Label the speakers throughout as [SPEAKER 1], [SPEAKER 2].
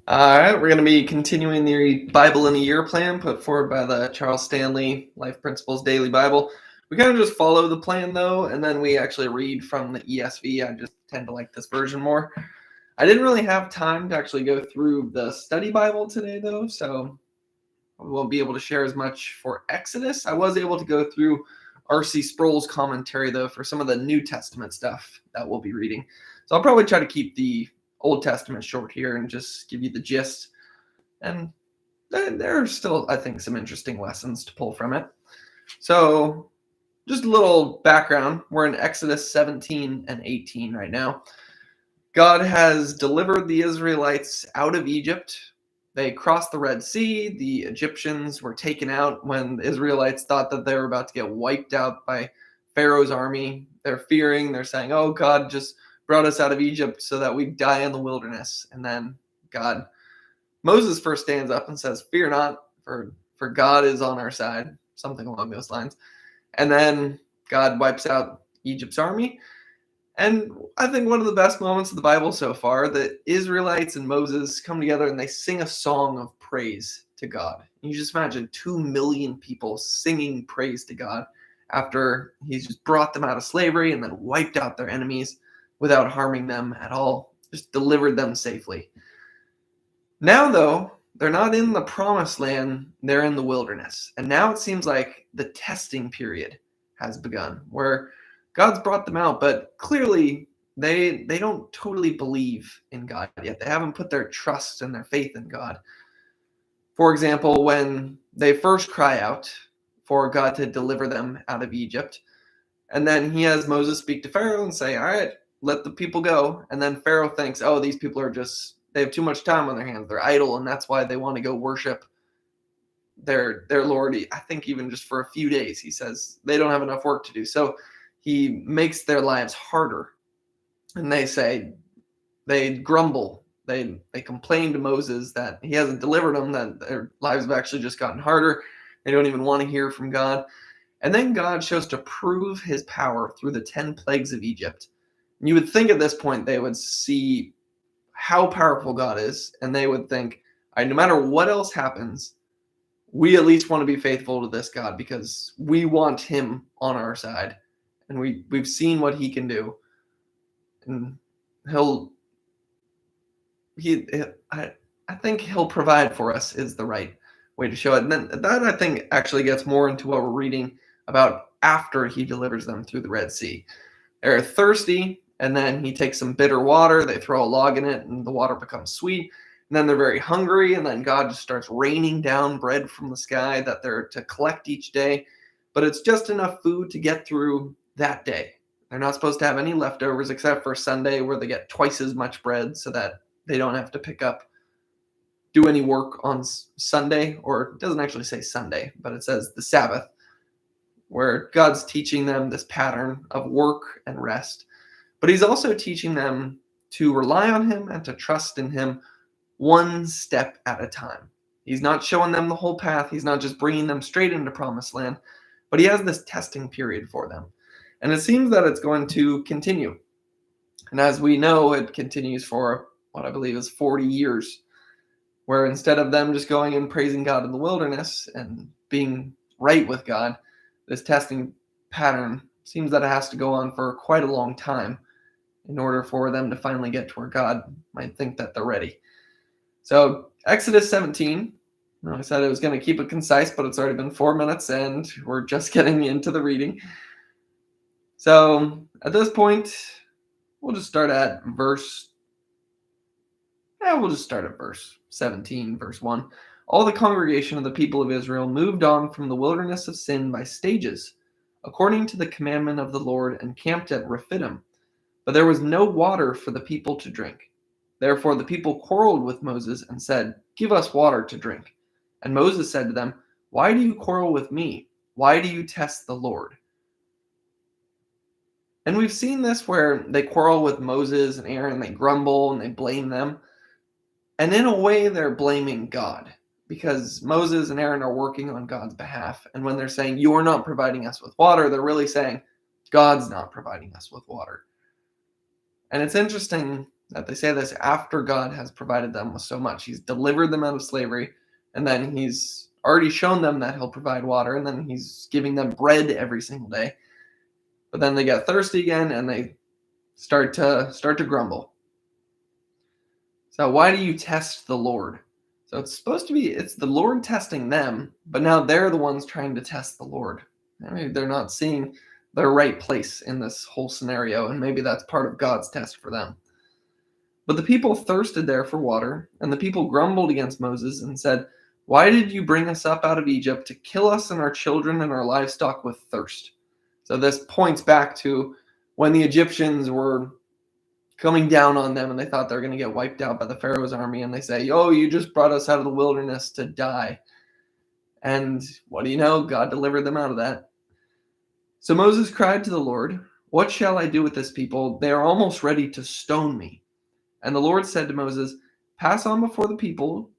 [SPEAKER 1] All right, we're going to be continuing the Bible in a Year plan put forward by the Charles Stanley Life Principles Daily Bible. We kind of just follow the plan though, and then we actually read from the ESV. I just tend to like this version more. I didn't really have time to actually go through the study Bible today though, so I won't be able to share as much for Exodus. I was able to go through R.C. Sproul's commentary though for some of the New Testament stuff that we'll be reading. So I'll probably try to keep the Old Testament short here and just give you the gist. And there are still, I think, some interesting lessons to pull from it. So just a little background. We're in Exodus 17 and 18 right now. God has delivered the Israelites out of Egypt. They crossed the Red Sea. The Egyptians were taken out when the Israelites thought that they were about to get wiped out by Pharaoh's army. They're fearing. They're saying, oh, God just brought us out of Egypt so that we die in the wilderness. And then Moses first stands up and says, fear not, for God is on our side, something along those lines. And then God wipes out Egypt's army. And I think one of the best moments of the Bible so far, the Israelites and Moses come together and they sing a song of praise to God. You just imagine 2 million people singing praise to God after he's just brought them out of slavery and then wiped out their enemies without harming them at all, just delivered them safely. Now, though, they're not in the promised land, they're in the wilderness. And now it seems like the testing period has begun, where God's brought them out, but clearly they don't totally believe in God yet. They haven't put their trust and their faith in God. For example, when they first cry out for God to deliver them out of Egypt, and then he has Moses speak to Pharaoh and say, all right, let the people go. And then Pharaoh thinks, oh, these people are they have too much time on their hands. They're idle, and that's why they want to go worship their Lord. I think even just for a few days, he says they don't have enough work to do. So he makes their lives harder. And they grumble. They complain to Moses that he hasn't delivered them, that their lives have actually just gotten harder. They don't even want to hear from God. And then God chose to prove his power through the 10 plagues of Egypt. And you would think at this point they would see how powerful God is, and they would think, all right, no matter what else happens, we at least want to be faithful to this God because we want him on our side. And we've seen what he can do. And I think he'll provide for us is the right way to show it. And then that, I think, actually gets more into what we're reading about after he delivers them through the Red Sea. They're thirsty, and then he takes some bitter water. They throw a log in it, and the water becomes sweet. And then they're very hungry, and then God just starts raining down bread from the sky that they're to collect each day. But it's just enough food to get through that day. They're not supposed to have any leftovers except for Sunday, where they get twice as much bread so that they don't have to do any work on Sunday, or it doesn't actually say Sunday, but it says the Sabbath, where God's teaching them this pattern of work and rest. But he's also teaching them to rely on him and to trust in him one step at a time. He's not showing them the whole path. He's not just bringing them straight into promised land, but he has this testing period for them. And it seems that it's going to continue. And as we know, it continues for what I believe is 40 years, where instead of them just going and praising God in the wilderness and being right with God, this testing pattern seems that it has to go on for quite a long time in order for them to finally get to where God might think that they're ready. So Exodus 17, I said I was going to keep it concise, but it's already been 4 minutes and we're just getting into the reading. So at this point, we'll just start at verse 17, verse 1. All the congregation of the people of Israel moved on from the wilderness of sin by stages, according to the commandment of the Lord, and camped at Rephidim. But there was no water for the people to drink. Therefore the people quarreled with Moses and said, give us water to drink. And Moses said to them, why do you quarrel with me? Why do you test the Lord? And we've seen this where they quarrel with Moses and Aaron, they grumble and they blame them. And in a way, they're blaming God, because Moses and Aaron are working on God's behalf. And when they're saying, you are not providing us with water, they're really saying, God's not providing us with water. And it's interesting that they say this after God has provided them with so much. He's delivered them out of slavery, and then he's already shown them that he'll provide water, and then he's giving them bread every single day. But then they get thirsty again, and they start to grumble. So why do you test the Lord? So it's the Lord testing them, but now they're the ones trying to test the Lord. Maybe they're not seeing their right place in this whole scenario, and maybe that's part of God's test for them. But the people thirsted there for water, and the people grumbled against Moses and said, "Why did you bring us up out of Egypt to kill us and our children and our livestock with thirst?" So this points back to when the Egyptians were coming down on them and they thought they were going to get wiped out by the Pharaoh's army, and they say, "Oh, you just brought us out of the wilderness to die." And what do you know? God delivered them out of that. So Moses cried to the Lord, "What shall I do with this people? They are almost ready to stone me." And the Lord said to Moses, "Pass on before the people,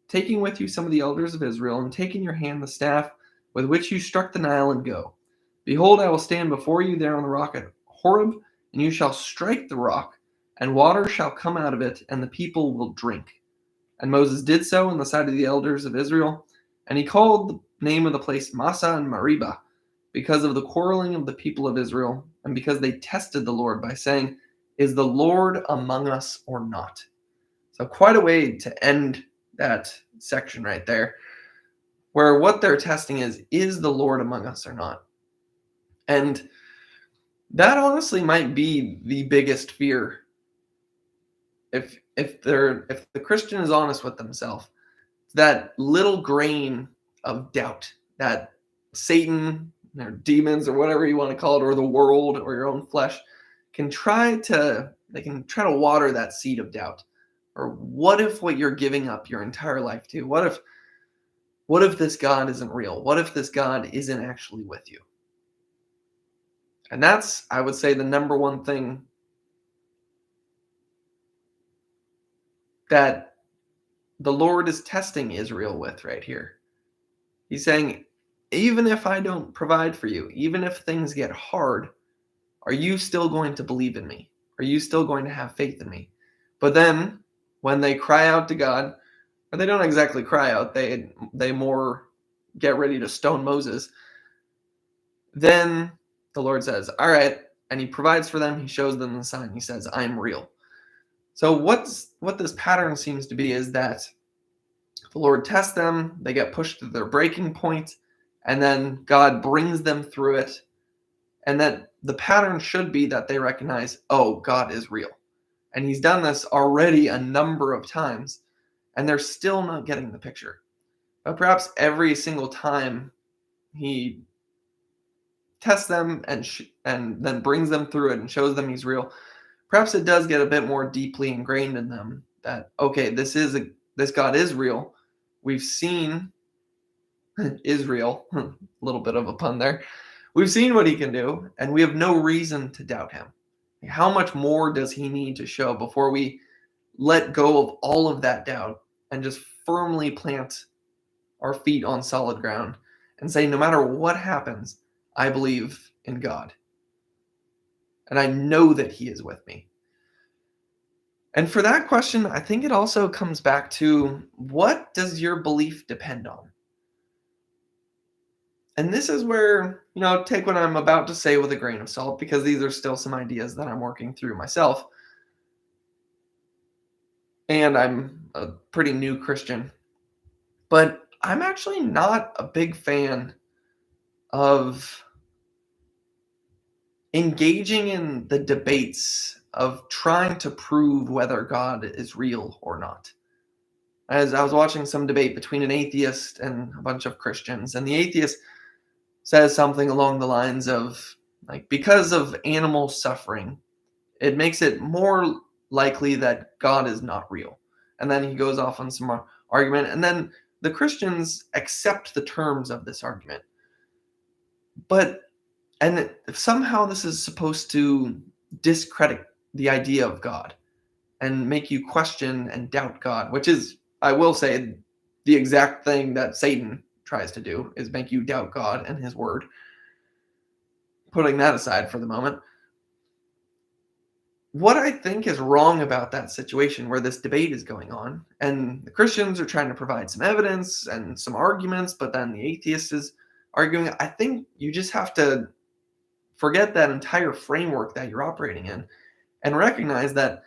[SPEAKER 1] taking with you some of the elders of Israel, and take in your hand the staff with which you struck the Nile, and go. Behold, I will stand before you there on the rock at Horeb, and you shall strike the rock, and water shall come out of it, and the people will drink." And Moses did so in the sight of the elders of Israel, and he called the name of the place Massa and Meribah, because of the quarreling of the people of Israel, and because they tested the Lord by saying, "Is the Lord among us or not?" So quite a way to end that section right there, where what they're testing is the Lord among us or not? And that honestly might be the biggest fear. If the Christian is honest with themselves, that little grain of doubt that Satan or demons or whatever you want to call it, or the world or your own flesh can try to water that seed of doubt. Or what if what you're giving up your entire life to, what if this God isn't real? What if this God isn't actually with you? And that's, I would say, the number one thing that the Lord is testing Israel with right here. He's saying, even if I don't provide for you, even if things get hard, are you still going to believe in me? Are you still going to have faith in me? But then when they cry out to God, or they don't exactly cry out, they more get ready to stone Moses, then the Lord says, "All right," and he provides for them. He shows them the sign. He says, "I'm real." So what this pattern seems to be is that the Lord tests them, they get pushed to their breaking point, and then God brings them through it. And that the pattern should be that they recognize, oh, God is real. And he's done this already a number of times, and they're still not getting the picture. But perhaps every single time he tests them and then brings them through it and shows them he's real, perhaps it does get a bit more deeply ingrained in them that, okay, this God is real. We've seen Israel, a little bit of a pun there. We've seen what he can do, and we have no reason to doubt him. How much more does he need to show before we let go of all of that doubt and just firmly plant our feet on solid ground and say, no matter what happens, I believe in God. And I know that he is with me. And for that question, I think it also comes back to, what does your belief depend on? And this is where, take what I'm about to say with a grain of salt, because these are still some ideas that I'm working through myself. And I'm a pretty new Christian. But I'm actually not a big fan of engaging in the debates of trying to prove whether God is real or not. As I was watching some debate between an atheist and a bunch of Christians, and the atheist says something along the lines of, like, because of animal suffering, it makes it more likely that God is not real. And then he goes off on some argument, and then the Christians accept the terms of this argument. And somehow this is supposed to discredit the idea of God and make you question and doubt God, which is, I will say, the exact thing that Satan tries to do, is make you doubt God and his word. Putting that aside for the moment. what I think is wrong about that situation where this debate is going on, and the Christians are trying to provide some evidence and some arguments, but then the atheist is arguing, I think you just have to forget that entire framework that you're operating in and recognize that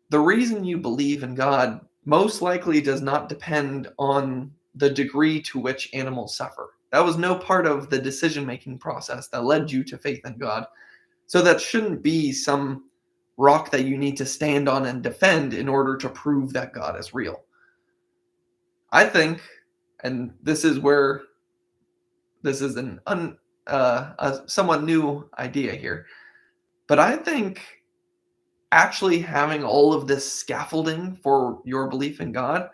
[SPEAKER 1] the reason you believe in God most likely does not depend on the degree to which animals suffer. That was no part of the decision making process that led you to faith in God. So that shouldn't be some rock that you need to stand on and defend in order to prove that God is real. I think, and this is where this is a somewhat new idea here, but I think actually having all of this scaffolding for your belief in God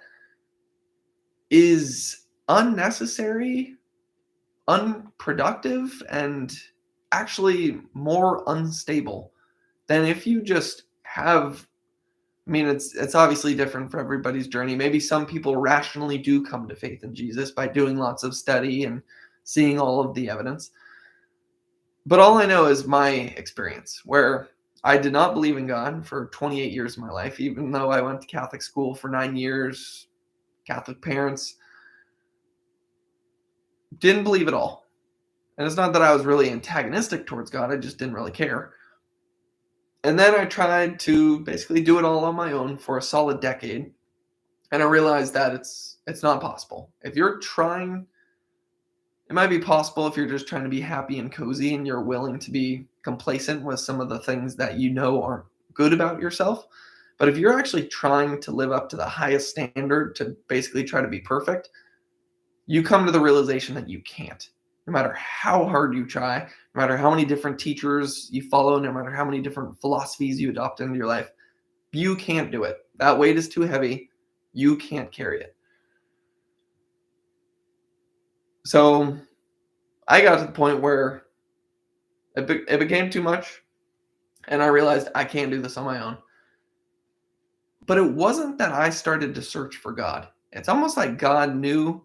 [SPEAKER 1] is unnecessary, unproductive, and actually more unstable than if you just have. I mean, it's obviously different for everybody's journey. Maybe some people rationally do come to faith in Jesus by doing lots of study and seeing all of the evidence. But all I know is my experience, where I did not believe in God for 28 years of my life, even though I went to Catholic school for 9 years, Catholic parents, didn't believe at all. And it's not that I was really antagonistic towards God, I just didn't really care. And then I tried to basically do it all on my own for a solid decade. And I realized that it's not possible. If you're trying, it might be possible if you're just trying to be happy and cozy and you're willing to be complacent with some of the things that you know aren't good about yourself. But if you're actually trying to live up to the highest standard to basically try to be perfect, you come to the realization that you can't. No matter how hard you try, no matter how many different teachers you follow, no matter how many different philosophies you adopt into your life, you can't do it. That weight is too heavy. You can't carry it. So I got to the point where it became too much, and I realized I can't do this on my own. But it wasn't that I started to search for God. It's almost like God knew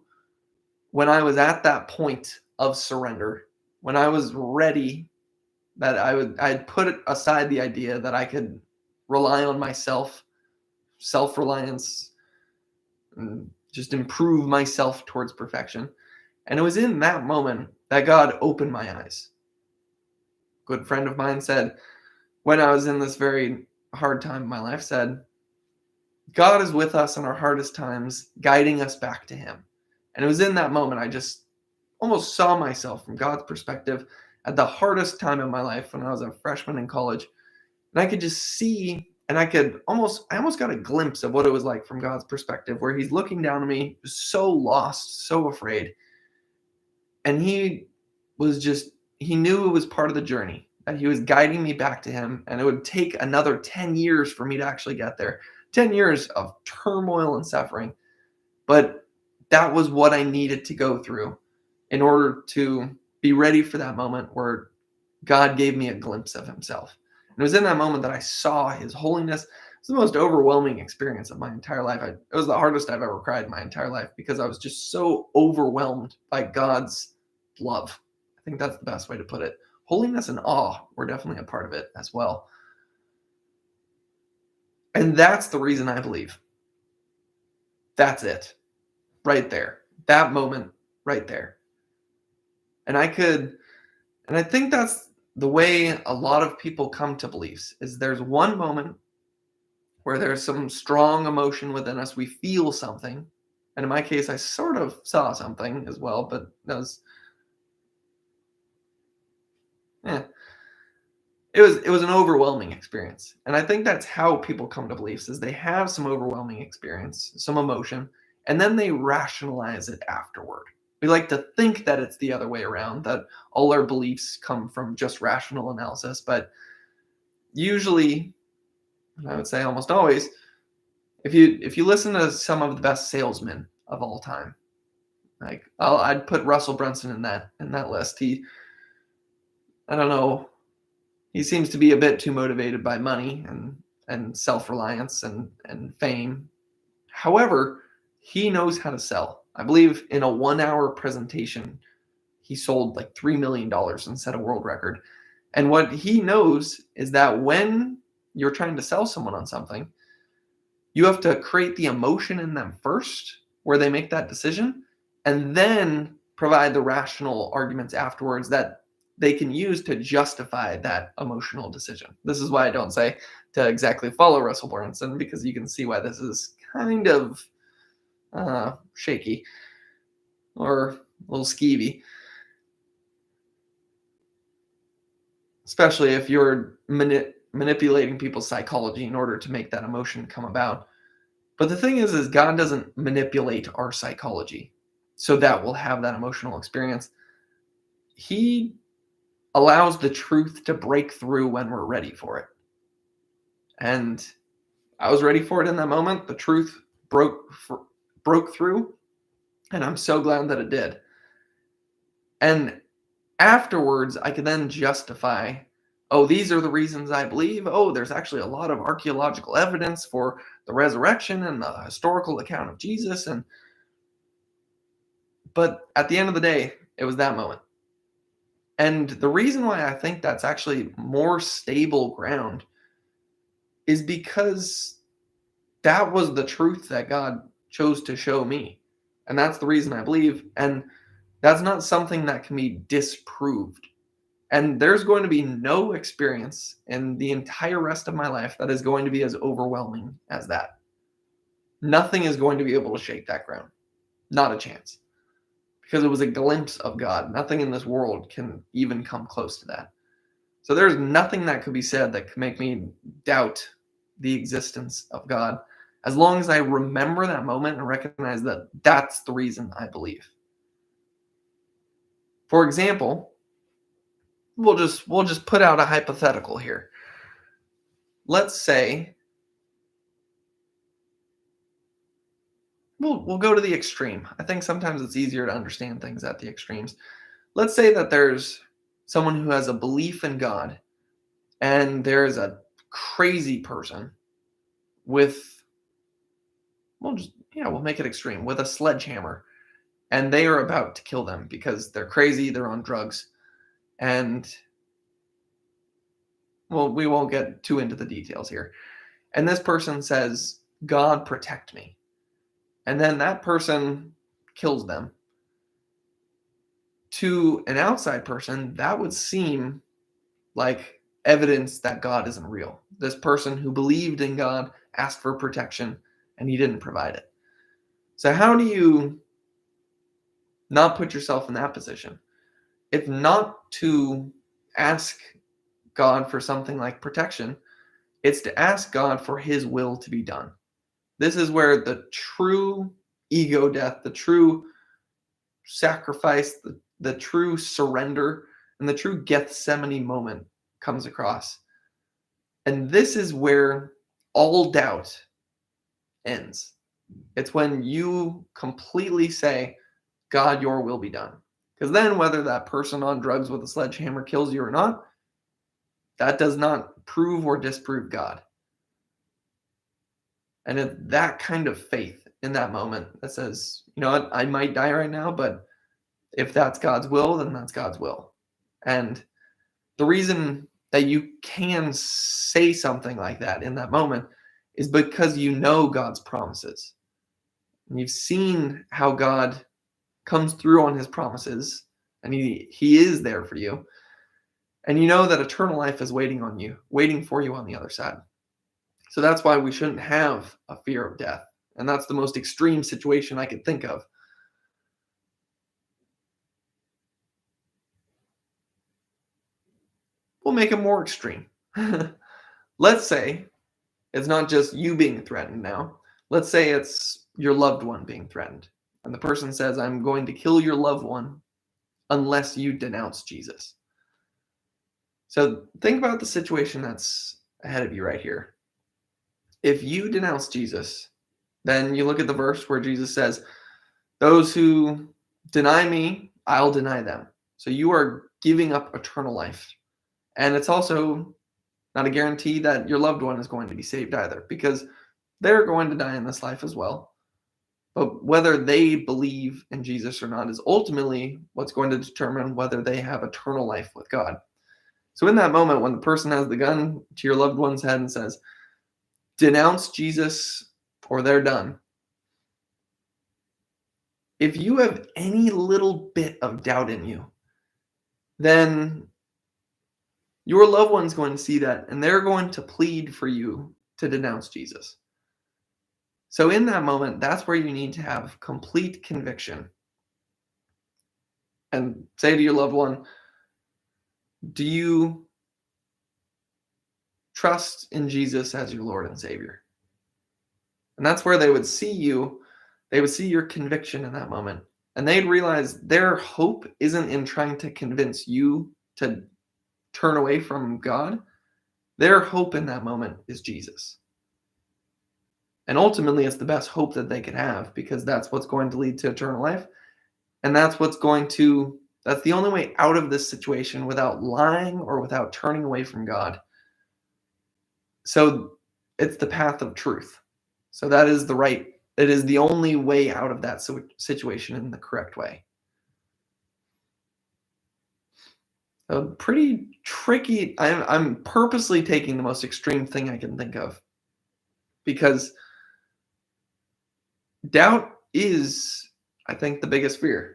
[SPEAKER 1] when I was at that point of surrender, when I was ready, that I'd put aside the idea that I could rely on myself, self-reliance, and just improve myself towards perfection. And it was in that moment that God opened my eyes. A good friend of mine said, when I was in this very hard time in my life, said, God is with us in our hardest times, guiding us back to him. And it was in that moment I just almost saw myself from God's perspective at the hardest time in my life when I was a freshman in college. And I could just see, and I almost got a glimpse of what it was like from God's perspective, where he's looking down at me, so lost, so afraid. And he knew it was part of the journey, that he was guiding me back to him. And it would take another 10 years for me to actually get there. 10 years of turmoil and suffering. But that was what I needed to go through in order to be ready for that moment where God gave me a glimpse of himself. And it was in that moment that I saw his holiness. It's the most overwhelming experience of my entire life. It was the hardest I've ever cried in my entire life because I was just so overwhelmed by God's love. I think that's the best way to put it. Holiness and awe were definitely a part of it as well. And that's the reason I believe. That's it. Right there. That moment right there. And I think that's the way a lot of people come to beliefs, is there's one moment where there's some strong emotion within us. We feel something. And in my case, I sort of saw something as well, but that was, it was an overwhelming experience. And I think that's how people come to beliefs, is they have some overwhelming experience, some emotion, and then they rationalize it afterward. We like to think that it's the other way around, that all our beliefs come from just rational analysis. But usually, and I would say almost always, if you listen to some of the best salesmen of all time, like I'd put Russell Brunson in that list. I don't know, he seems to be a bit too motivated by money and self-reliance and fame. However, he knows how to sell. I believe in a 1-hour presentation, he sold like $3 million and set a world record. And what he knows is that when you're trying to sell someone on something, you have to create the emotion in them first where they make that decision, and then provide the rational arguments afterwards that they can use to justify that emotional decision. This is why I don't say to exactly follow Russell Brunson, because you can see why this is kind of shaky or a little skeevy, especially if you're manipulating people's psychology in order to make that emotion come about. But the thing is God doesn't manipulate our psychology so that we'll have that emotional experience. He allows the truth to break through when we're ready for it. And I was ready for it in that moment. The truth broke through, and I'm so glad that it did. And afterwards, I could then justify, oh, these are the reasons I believe. Oh, there's actually a lot of archaeological evidence for the resurrection and the historical account of Jesus. But at the end of the day, it was that moment. And the reason why I think that's actually more stable ground is because that was the truth that God chose to show me. And that's the reason I believe. And that's not something that can be disproved. And there's going to be no experience in the entire rest of my life that is going to be as overwhelming as that. Nothing is going to be able to shake that ground. Not a chance. Because it was a glimpse of God. Nothing in this world can even come close to that. So there's nothing that could be said that could make me doubt the existence of God, as long as I remember that moment and recognize that that's the reason I believe. For example, we'll just put out a hypothetical here. Let's say we'll go to the extreme. I think sometimes it's easier to understand things at the extremes. Let's say that there's someone who has a belief in God, and there's a crazy person with, we'll make it extreme, with a sledgehammer, and they are about to kill them because they're crazy, they're on drugs, and we won't get too into the details here. And this person says, God protect me. And then that person kills them. To an outside person, that would seem like evidence that God isn't real. This person who believed in God asked for protection, and he didn't provide it. So how do you not put yourself in that position? If not to ask God for something like protection, it's to ask God for his will to be done. This is where the true ego death, the true sacrifice, the true surrender, and the true Gethsemane moment comes across. And this is where all doubt ends. It's when you completely say, God, your will be done. Because then whether that person on drugs with a sledgehammer kills you or not, that does not prove or disprove God. And it's that kind of faith in that moment that says, you know what, I might die right now, but if that's God's will, then that's God's will. And the reason that you can say something like that in that moment is because you know God's promises. And you've seen how God comes through on his promises, and he is there for you. And you know that eternal life is waiting on you, waiting for you on the other side. So that's why we shouldn't have a fear of death. And that's the most extreme situation I could think of. We'll make it more extreme. Let's say it's not just you being threatened now. Let's say it's your loved one being threatened. And the person says, I'm going to kill your loved one unless you denounce Jesus. So think about the situation that's ahead of you right here. If you denounce Jesus, then you look at the verse where Jesus says, those who deny me, I'll deny them. So you are giving up eternal life. And it's also not a guarantee that your loved one is going to be saved either, because they're going to die in this life as well. But whether they believe in Jesus or not is ultimately what's going to determine whether they have eternal life with God. So in that moment, when the person has the gun to your loved one's head and says, denounce Jesus or they're done, if you have any little bit of doubt in you, then your loved one's going to see that and they're going to plead for you to denounce Jesus. So in that moment, that's where you need to have complete conviction and say to your loved one, do you trust in Jesus as your Lord and Savior? And that's where they would see you. They would see your conviction in that moment. And they'd realize their hope isn't in trying to convince you to turn away from God. Their hope in that moment is Jesus. And ultimately, it's the best hope that they could have, because that's what's going to lead to eternal life. And that's the only way out of this situation without lying or without turning away from God. So it's the path of truth. So it is the only way out of that situation in the correct way. A pretty tricky, I'm purposely taking the most extreme thing I can think of, because doubt is, I think, the biggest fear.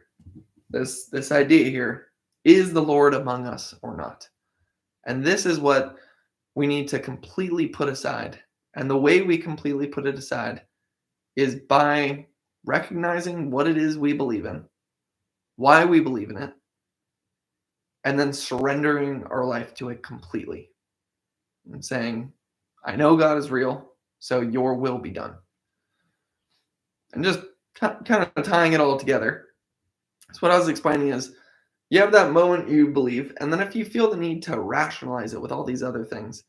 [SPEAKER 1] This idea here, is the Lord among us or not? And this is what we need to completely put aside. And the way we completely put it aside is by recognizing what it is we believe in, why we believe in it, and then surrendering our life to it completely and saying, I know God is real, so your will be done. And just kind of tying it all together. So what I was explaining is, you have that moment you believe, and then if you feel the need to rationalize it with all these other things,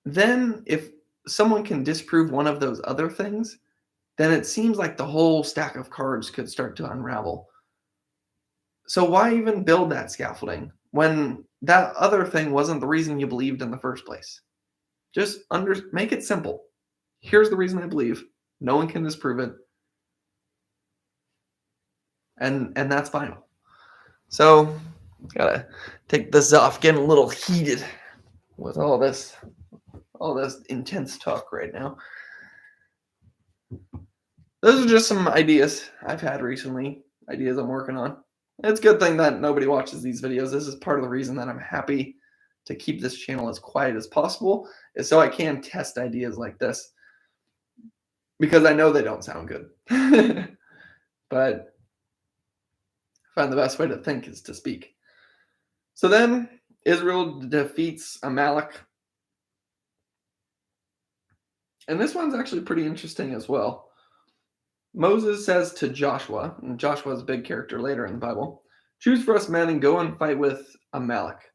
[SPEAKER 1] then if someone can disprove one of those other things, then it seems like the whole stack of cards could start to unravel. So why even build that scaffolding when that other thing wasn't the reason you believed in the first place? Just make it simple. Here's the reason I believe. No one can disprove it. And that's final. So gotta take this off, getting a little heated with all this intense talk right now. Those are just some ideas I've had recently, ideas I'm working on. It's a good thing that nobody watches these videos. This is part of the reason that I'm happy to keep this channel as quiet as possible, is so I can test ideas like this, because I know they don't sound good. But I find the best way to think is to speak. So then Israel defeats Amalek. And this one's actually pretty interesting as well. Moses says to Joshua, and Joshua is a big character later in the Bible, choose for us men and go and fight with Amalek.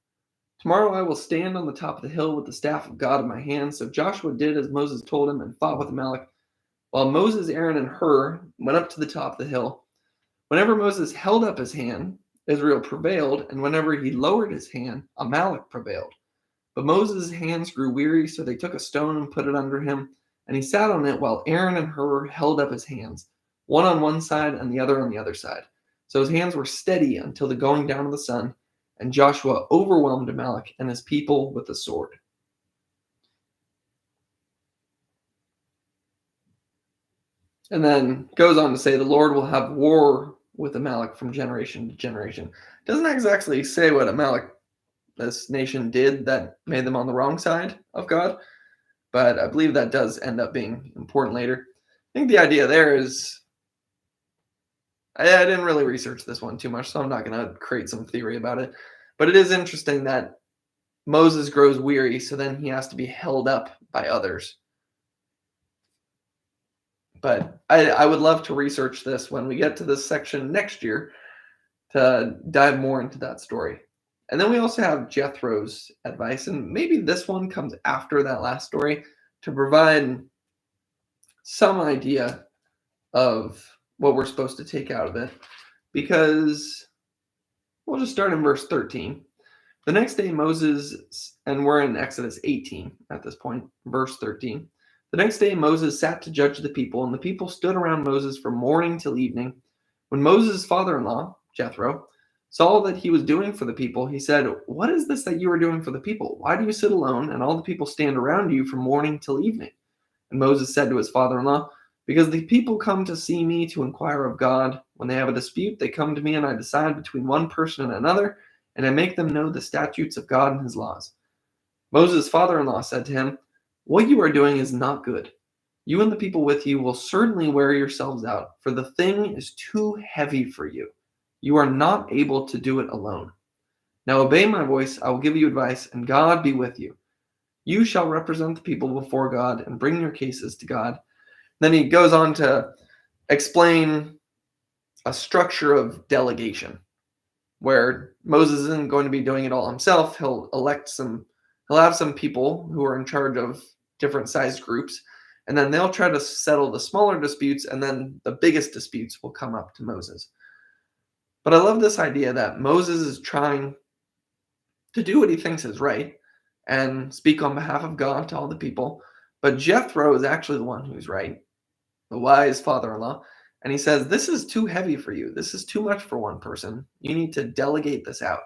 [SPEAKER 1] Tomorrow I will stand on the top of the hill with the staff of God in my hand. So Joshua did as Moses told him and fought with Amalek, while Moses, Aaron, and Hur went up to the top of the hill. Whenever Moses held up his hand, Israel prevailed, and whenever he lowered his hand, Amalek prevailed. But Moses' hands grew weary, so they took a stone and put it under him, and he sat on it while Aaron and Hur held up his hands, one on one side and the other on the other side. So his hands were steady until the going down of the sun, and Joshua overwhelmed Amalek and his people with the sword. And then goes on to say the Lord will have war with Amalek from generation to generation. Doesn't exactly say what Amalek, this nation, did that made them on the wrong side of God, but I believe that does end up being important later. I think the idea there is, I didn't really research this one too much, so I'm not going to create some theory about it. But it is interesting that Moses grows weary, so then he has to be held up by others. But I would love to research this when we get to this section next year to dive more into that story. And then we also have Jethro's advice, and maybe this one comes after that last story to provide some idea of what we're supposed to take out of it, because we'll just start in verse 13. The next day Moses, and we're in Exodus 18 at this point, verse 13. The next day Moses sat to judge the people, and the people stood around Moses from morning till evening. When Moses' father-in-law, Jethro, saw that he was doing for the people, he said, "What is this that you are doing for the people? Why do you sit alone and all the people stand around you from morning till evening?" And Moses said to his father-in-law, "Because the people come to see me to inquire of God. When they have a dispute, they come to me, and I decide between one person and another, and I make them know the statutes of God and his laws." Moses' father-in-law said to him, "What you are doing is not good. You and the people with you will certainly wear yourselves out, for the thing is too heavy for you. You are not able to do it alone. Now obey my voice, I will give you advice, and God be with you. You shall represent the people before God and bring your cases to God." Then he goes on to explain a structure of delegation where Moses isn't going to be doing it all himself. He'll have some people who are in charge of different sized groups, and then they'll try to settle the smaller disputes, and then the biggest disputes will come up to Moses. But I love this idea that Moses is trying to do what he thinks is right and speak on behalf of God to all the people. But Jethro is actually the one who's right, the wise father-in-law. And he says, "This is too heavy for you. This is too much for one person. You need to delegate this out."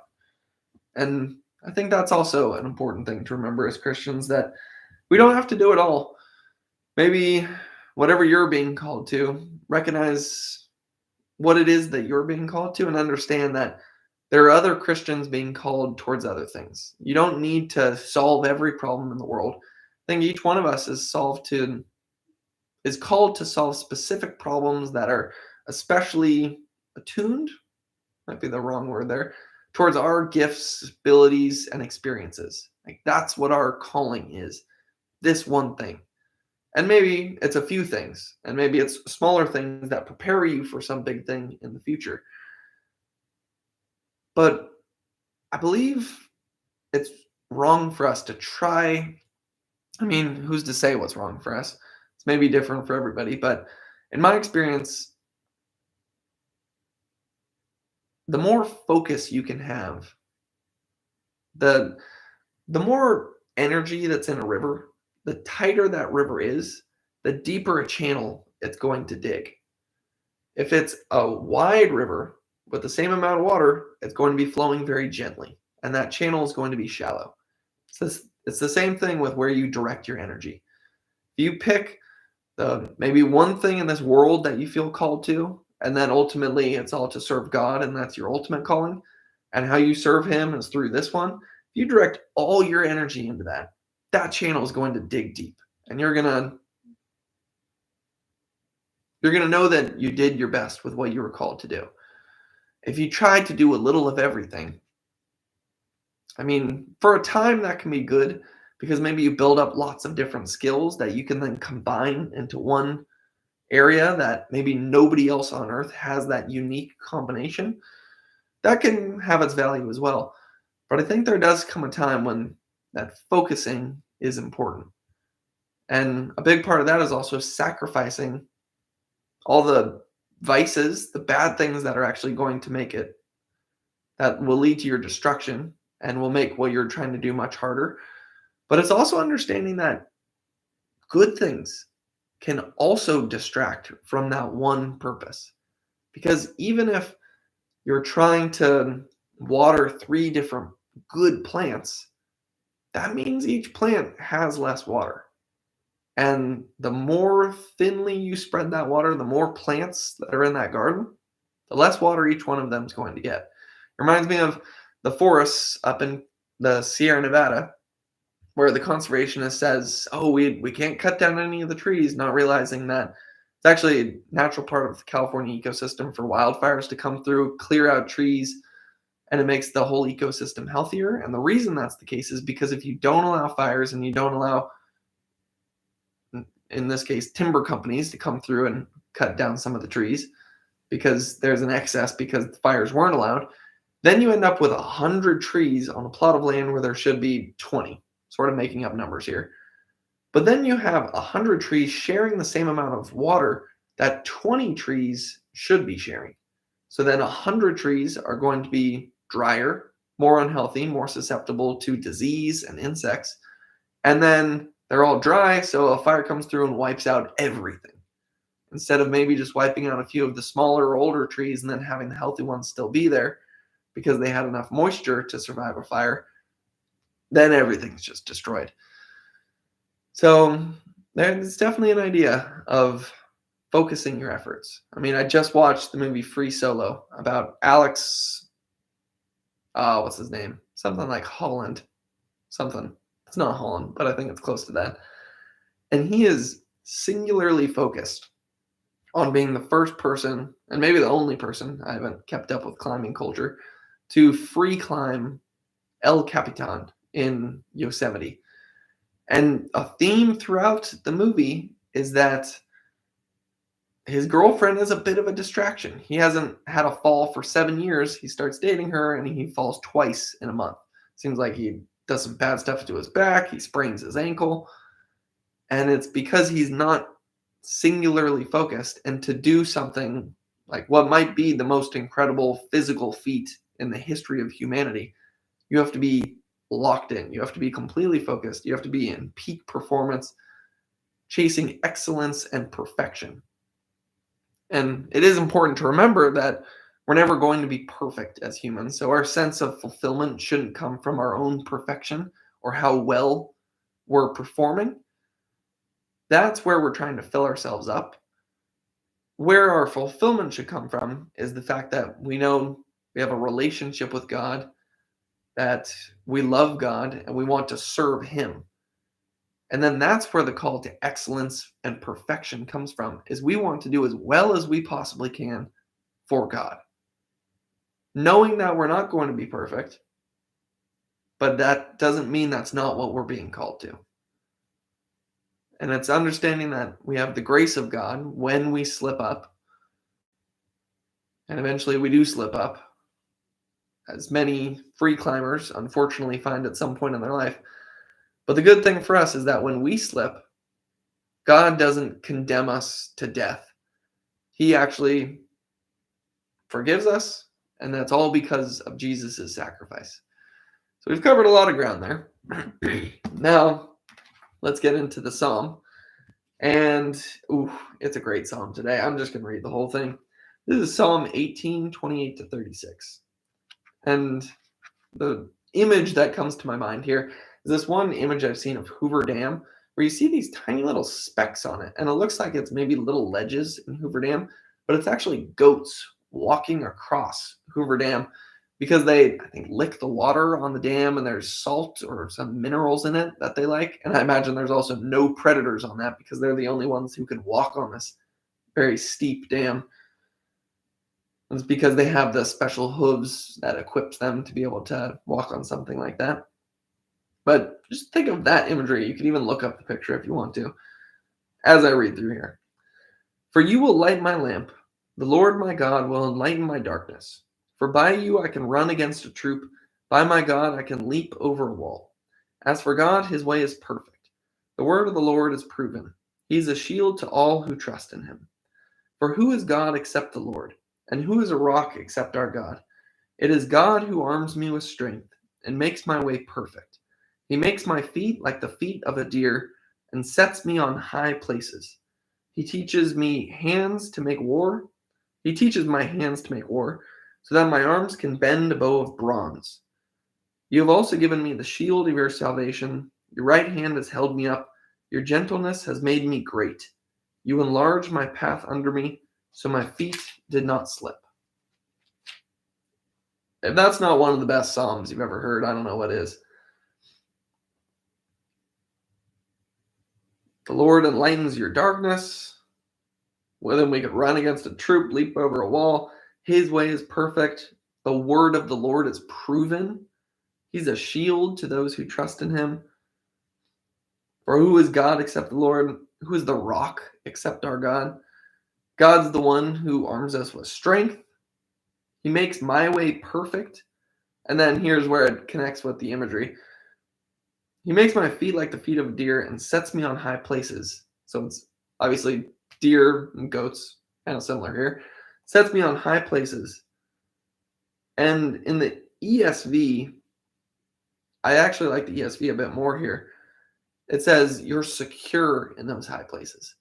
[SPEAKER 1] And I think that's also an important thing to remember as Christians, that we don't have to do it all. Maybe whatever you're being called to, recognize what it is that you're being called to and understand that there are other Christians being called towards other things. You don't need to solve every problem in the world. I think each one of us is called to solve specific problems that are especially attuned, might be the wrong word there, towards our gifts, abilities, and experiences. Like that's what our calling is. This one thing. And maybe it's a few things, and maybe it's smaller things that prepare you for some big thing in the future. But I believe it's wrong for us to try. I mean, who's to say what's wrong for us? It's maybe different for everybody, but in my experience, the more focus you can have, the the more energy that's in a river, the tighter that river is, the deeper a channel it's going to dig. If it's a wide river with the same amount of water, it's going to be flowing very gently, and that channel is going to be shallow. It's the same thing with where you direct your energy. If you pick maybe one thing in this world that you feel called to, and then ultimately it's all to serve God, and that's your ultimate calling, and how you serve Him is through this one. If you direct all your energy into that, that channel is going to dig deep, and you're gonna know that you did your best with what you were called to do. If you tried to do a little of everything, I mean, for a time that can be good because maybe you build up lots of different skills that you can then combine into one area that maybe nobody else on earth has that unique combination. That can have its value as well. But I think there does come a time when that focusing is important. And a big part of that is also sacrificing all the vices, the bad things that are actually going to make it, that will lead to your destruction and will make what you're trying to do much harder. But it's also understanding that good things can also distract from that one purpose. Because even if you're trying to water 3 different good plants, that means each plant has less water. And the more thinly you spread that water, the more plants that are in that garden, the less water each one of them is going to get. It reminds me of the forests up in the Sierra Nevada, where the conservationist says, "Oh, we can't cut down any of the trees," not realizing that it's actually a natural part of the California ecosystem for wildfires to come through, clear out trees, and it makes the whole ecosystem healthier. And the reason that's the case is because if you don't allow fires and you don't allow, in this case, timber companies to come through and cut down some of the trees because there's an excess because the fires weren't allowed, then you end up with 100 trees on a plot of land where there should be 20, sort of making up numbers here. But then you have 100 trees sharing the same amount of water that 20 trees should be sharing. So then 100 trees are going to be drier, more unhealthy, more susceptible to disease and insects. And then they're all dry, so a fire comes through and wipes out everything. Instead of maybe just wiping out a few of the smaller, older trees and then having the healthy ones still be there, because they had enough moisture to survive a fire, then everything's just destroyed. So there's definitely an idea of focusing your efforts. I mean, I just watched the movie Free Solo about Alex, what's his name? Something like Holland. Something. It's not Holland, but I think it's close to that. And he is singularly focused on being the first person, and maybe the only person, I haven't kept up with climbing culture, to free climb El Capitan in Yosemite. And a theme throughout the movie is that his girlfriend is a bit of a distraction. He hasn't had a fall for 7 years. He starts dating her and he falls twice in a month. Seems like he does some bad stuff to his back. He sprains his ankle. And it's because he's not singularly focused. And to do something like what might be the most incredible physical feat in the history of humanity, you have to be locked in. You have to be completely focused. You have to be in peak performance, chasing excellence and perfection. And it is important to remember that we're never going to be perfect as humans. So our sense of fulfillment shouldn't come from our own perfection or how well we're performing. That's where we're trying to fill ourselves up. Where our fulfillment should come from is the fact that we know we have a relationship with God, that we love God, and we want to serve Him. And then that's where the call to excellence and perfection comes from, is we want to do as well as we possibly can for God. Knowing that we're not going to be perfect, but that doesn't mean that's not what we're being called to. And it's understanding that we have the grace of God when we slip up, and eventually we do slip up, as many free climbers unfortunately find at some point in their life. But the good thing for us is that when we slip, God doesn't condemn us to death. He actually forgives us, and that's all because of Jesus' sacrifice. So we've covered a lot of ground there. Now, let's get into the psalm. And it's a great psalm today. I'm just going to read the whole thing. This is Psalm 18, 28 to 36. And the image that comes to my mind here is this one image I've seen of Hoover Dam, where you see these tiny little specks on it. And it looks like it's maybe little ledges in Hoover Dam, but it's actually goats walking across Hoover Dam because they, I think, lick the water on the dam and there's salt or some minerals in it that they like. And I imagine there's also no predators on that because they're the only ones who can walk on this very steep dam. It's because they have the special hooves that equips them to be able to walk on something like that. But just think of that imagery. You can even look up the picture if you want to, as I read through here. For you will light my lamp. The Lord my God will enlighten my darkness. For by you I can run against a troop. By my God I can leap over a wall. As for God, his way is perfect. The word of the Lord is proven. He is a shield to all who trust in him. For who is God except the Lord? And who is a rock except our God? It is God who arms me with strength and makes my way perfect. He makes my feet like the feet of a deer and sets me on high places. He teaches me hands to make war. He teaches my hands to make war so that my arms can bend a bow of bronze. You have also given me the shield of your salvation. Your right hand has held me up. Your gentleness has made me great. You enlarged my path under me, so my feet did not slip. If that's not one of the best psalms you've ever heard, I don't know what is. The Lord enlightens your darkness. Well, then we could run against a troop, leap over a wall. His way is perfect. The word of the Lord is proven. He's a shield to those who trust in him. For who is God except the Lord? Who is the rock except our God? God's the one who arms us with strength. He makes my way perfect. And then here's where it connects with the imagery. He makes my feet like the feet of a deer and sets me on high places. So it's obviously deer and goats, kind of similar here. Sets me on high places. And in the ESV, I actually like the ESV a bit more here. It says you're secure in those high places.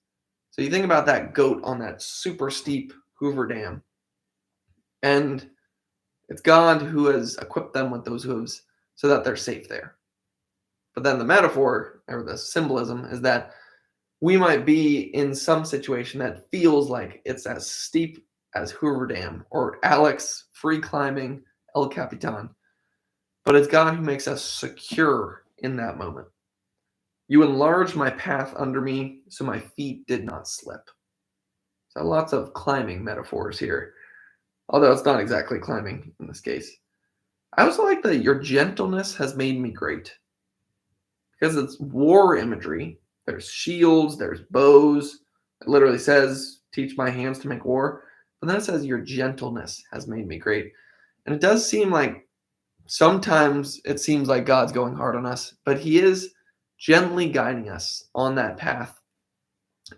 [SPEAKER 1] So you think about that goat on that super steep Hoover Dam. And It's God who has equipped them with those hooves so that they're safe there. But then the metaphor or the symbolism is that we might be in some situation that feels like it's as steep as Hoover Dam or Alex free climbing El Capitan. But it's God who makes us secure in that moment. You enlarged my path under me so my feet did not slip. So lots of climbing metaphors here, although it's not exactly climbing in this case. I also like that your gentleness has made me great because it's war imagery. There's shields, there's bows. It literally says, teach my hands to make war. But then it says, your gentleness has made me great. And it does seem like sometimes it seems like God's going hard on us, but he is gently guiding us on that path.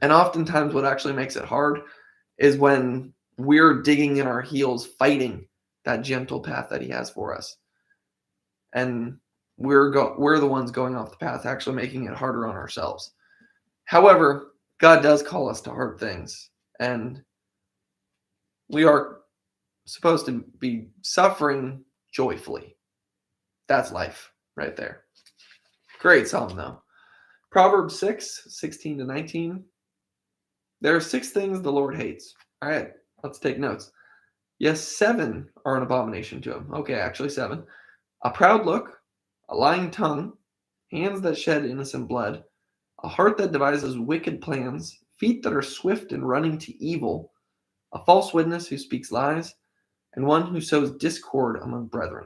[SPEAKER 1] And oftentimes what actually makes it hard is when we're digging in our heels, fighting that gentle path that he has for us. And we're the ones going off the path, actually making it harder on ourselves. However, God does call us to hard things, and we are supposed to be suffering joyfully. That's life right there. Great psalm, though. Proverbs 6:16-19. There are 6 things the Lord hates. All right, let's take notes. Yes, 7 are an abomination to him. Okay, actually 7. A proud look, a lying tongue, hands that shed innocent blood, a heart that devises wicked plans, feet that are swift in running to evil, a false witness who speaks lies, and one who sows discord among brethren.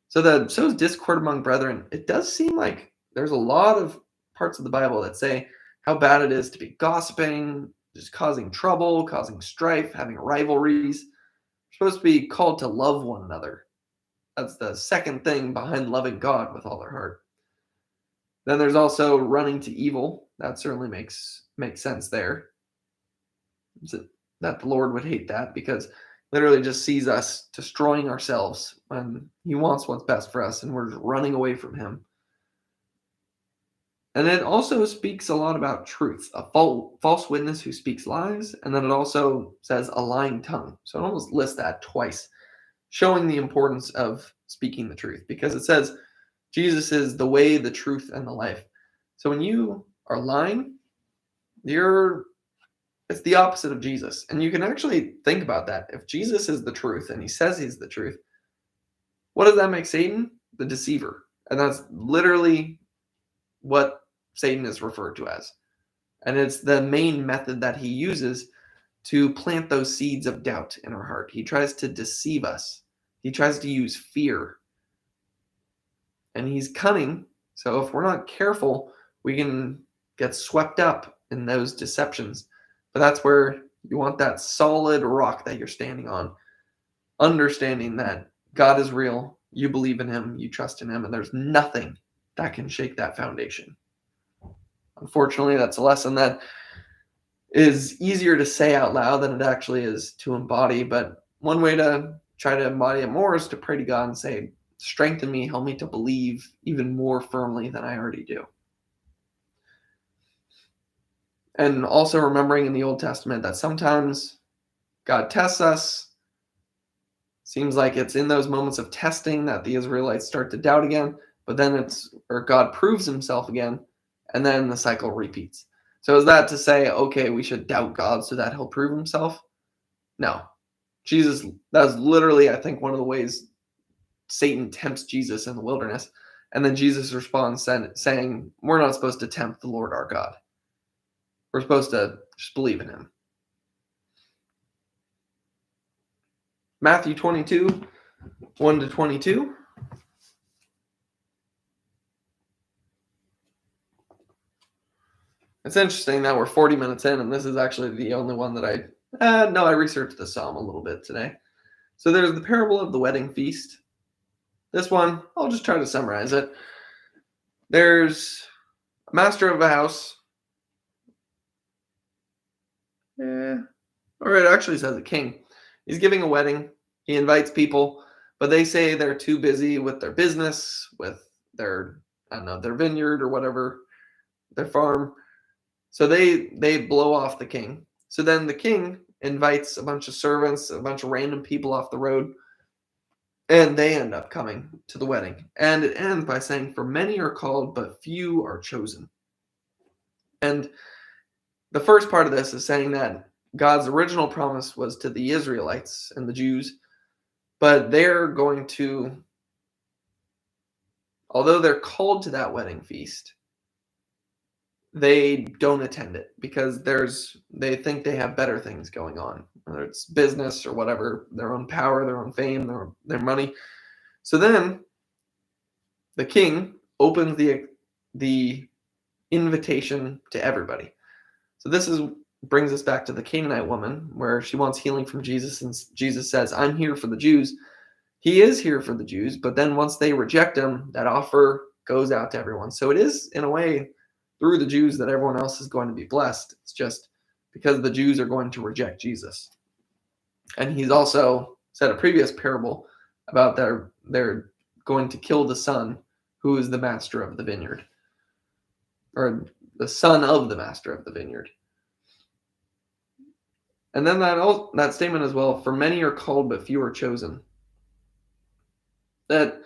[SPEAKER 1] So that sows discord among brethren, it does seem like there's a lot of parts of the Bible that say how bad it is to be gossiping, just causing trouble, causing strife, having rivalries. We're supposed to be called to love one another. That's the second thing behind loving God with all their heart. Then there's also running to evil. That certainly makes sense there. That the Lord would hate that because literally just sees us destroying ourselves when he wants what's best for us and we're just running away from him. And it also speaks a lot about truth, a false witness who speaks lies, and then it also says a lying tongue. So it almost lists that twice, showing the importance of speaking the truth, because it says Jesus is the way, the truth, and the life. So when you are lying, it's the opposite of Jesus. And you can actually think about that. If Jesus is the truth and he says he's the truth, what does that make Satan? The deceiver. And that's literally what Satan is referred to as. And it's the main method that he uses to plant those seeds of doubt in our heart. He tries to deceive us. He tries to use fear. And he's cunning. So if we're not careful, we can get swept up in those deceptions. But that's where you want that solid rock that you're standing on, understanding that God is real, you believe in him, you trust in him, and there's nothing that can shake that foundation. Unfortunately, that's a lesson that is easier to say out loud than it actually is to embody. But one way to try to embody it more is to pray to God and say, strengthen me, help me to believe even more firmly than I already do. And also remembering in the Old Testament that sometimes God tests us. Seems like it's in those moments of testing that the Israelites start to doubt again, but then God proves himself again, and then the cycle repeats. So is that to say, okay, we should doubt God so that he'll prove himself? No. That's literally, I think, one of the ways Satan tempts Jesus in the wilderness. And then Jesus responds saying, we're not supposed to tempt the Lord our God. We're supposed to just believe in him. Matthew 22, 1-22. It's interesting that we're 40 minutes in, and this is actually the only one that I researched the psalm a little bit today. So there's the parable of the wedding feast. This one, I'll just try to summarize it. There's a master of a house. Or it actually says a king. He's giving a wedding. He invites people, but they say they're too busy with their business, with their vineyard or whatever, their farm. So they blow off the king. So then the king invites a bunch of servants, a bunch of random people off the road, And they end up coming to the wedding. And it ends by saying, "For many are called, but few are chosen." And the first part of this is saying that God's original promise was to the Israelites and the Jews, but they're going to, although they're called to that wedding feast, they don't attend it because they think they have better things going on, whether it's business or whatever, their own power, their own fame, their money. So then the king opens the invitation to everybody. So this brings us back to the Canaanite woman, where she wants healing from Jesus, and Jesus says, "I'm here for the Jews." He is here for the Jews, but then once they reject him, that offer goes out to everyone. So it is, in a way, through the Jews that everyone else is going to be blessed. It's just because the Jews are going to reject Jesus. And he's also said a previous parable about they're going to kill the son who is the master of the vineyard, or the son of the master of the vineyard. And then that statement as well, "For many are called, but few are chosen." That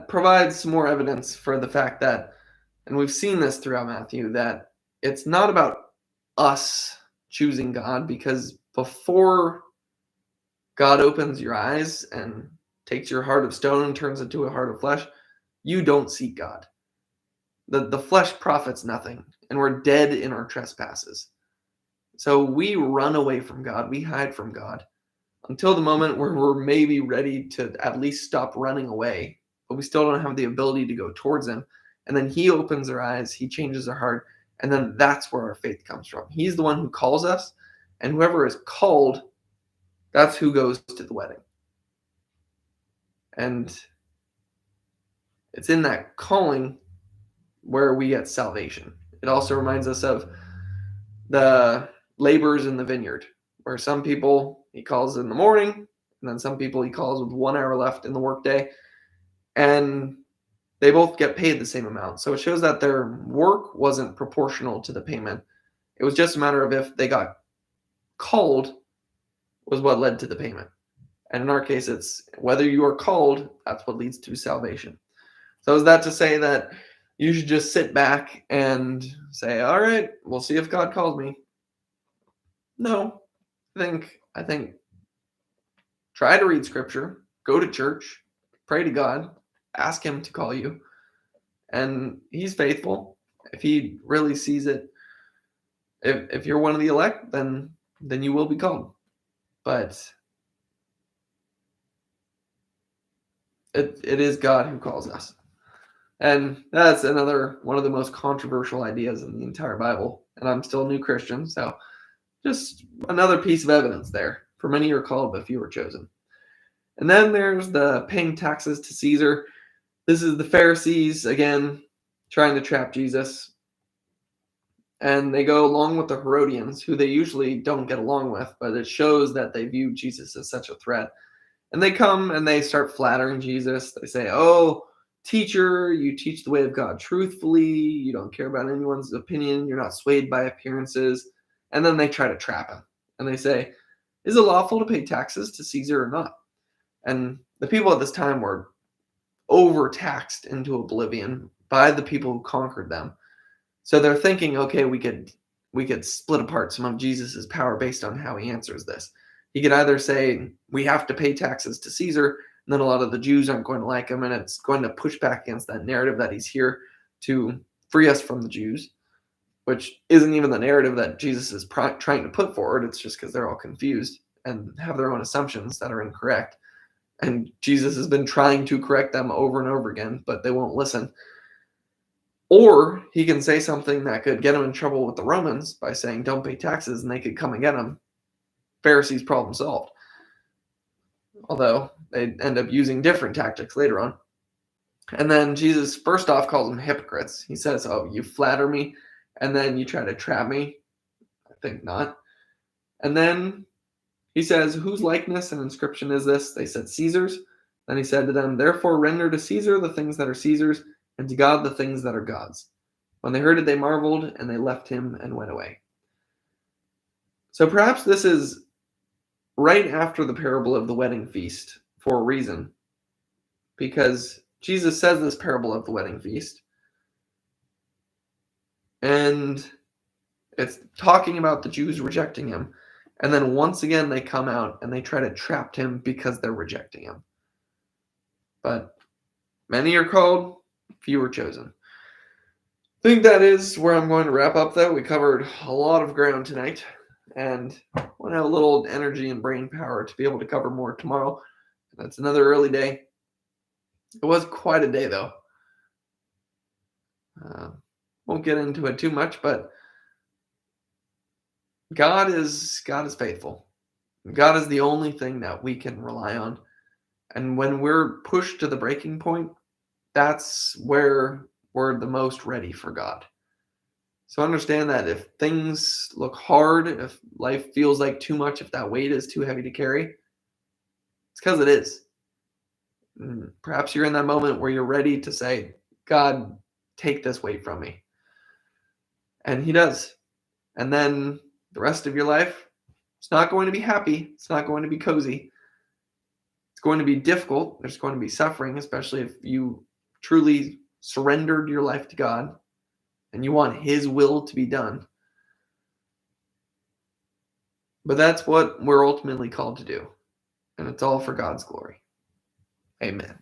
[SPEAKER 1] provides some more evidence for the fact that, and we've seen this throughout Matthew, that it's not about us choosing God, because before God opens your eyes and takes your heart of stone and turns it to a heart of flesh, you don't seek God. The flesh profits nothing, and we're dead in our trespasses. So we run away from God, we hide from God until the moment where we're maybe ready to at least stop running away, but we still don't have the ability to go towards him. And then he opens our eyes, he changes our heart, and then that's where our faith comes from. He's the one who calls us, and whoever is called, that's who goes to the wedding. And it's in that calling where we get salvation. It also reminds us of the laborers in the vineyard, where some people he calls in the morning, and then some people he calls with 1 hour left in the workday, and they both get paid the same amount. So it shows that their work wasn't proportional to the payment. It was just a matter of if they got called was what led to the payment. And in our case, it's whether you are called, that's what leads to salvation. So is that to say that you should just sit back and say, "All right, we'll see if God calls me"? No. I think try to read scripture, go to church, pray to God, ask him to call you, and he's faithful. If he really sees it, if you're one of the elect, then you will be called. But it is God who calls us. And that's another one of the most controversial ideas in the entire Bible. And I'm still a new Christian, so just another piece of evidence there. "For many are called, but few are chosen." And then there's the paying taxes to Caesar. This is the Pharisees, again, trying to trap Jesus. And they go along with the Herodians, who they usually don't get along with, but it shows that they view Jesus as such a threat. And they come and they start flattering Jesus. They say, "Oh, teacher, you teach the way of God truthfully. You don't care about anyone's opinion. You're not swayed by appearances." And then they try to trap him. And they say, "Is it lawful to pay taxes to Caesar or not?" And the people at this time were overtaxed into oblivion by the people who conquered them. So they're thinking, okay, we could split apart some of Jesus's power based on how he answers this. He could either say, "We have to pay taxes to Caesar," and then a lot of the Jews aren't going to like him, and it's going to push back against that narrative that he's here to free us from the Jews, which isn't even the narrative that Jesus is trying to put forward. It's just because they're all confused and have their own assumptions that are incorrect. And Jesus has been trying to correct them over and over again, but they won't listen. Or he can say something that could get him in trouble with the Romans by saying, "Don't pay taxes," and they could come and get him. Pharisees' problem solved. Although they end up using different tactics later on. And then Jesus first off calls them hypocrites. He says, "Oh, you flatter me, and then you try to trap me." I think not. And then he says, "Whose likeness and inscription is this?" They said, "Caesar's." Then he said to them, "Therefore render to Caesar the things that are Caesar's, and to God the things that are God's." When they heard it, they marveled, and they left him and went away. So perhaps this is right after the parable of the wedding feast for a reason. because Jesus says this parable of the wedding feast, and it's talking about the Jews rejecting him. And then once again, they come out and they try to trap him because they're rejecting him. But many are called, few are chosen. I think that is where I'm going to wrap up, though. We covered a lot of ground tonight, and I want to have a little energy and brain power to be able to cover more tomorrow. That's another early day. It was quite a day, though. Won't get into it too much, but God is faithful. God is the only thing that we can rely on. And when we're pushed to the breaking point, that's where we're the most ready for God. So understand that if things look hard, if life feels like too much, if that weight is too heavy to carry, it's because it is. Perhaps you're in that moment where you're ready to say, God, take this weight from me. And he does. And then the rest of your life, it's not going to be happy. It's not going to be cozy. It's going to be difficult. There's going to be suffering, especially if you truly surrendered your life to God and you want his will to be done. But that's what we're ultimately called to do. And it's all for God's glory. Amen.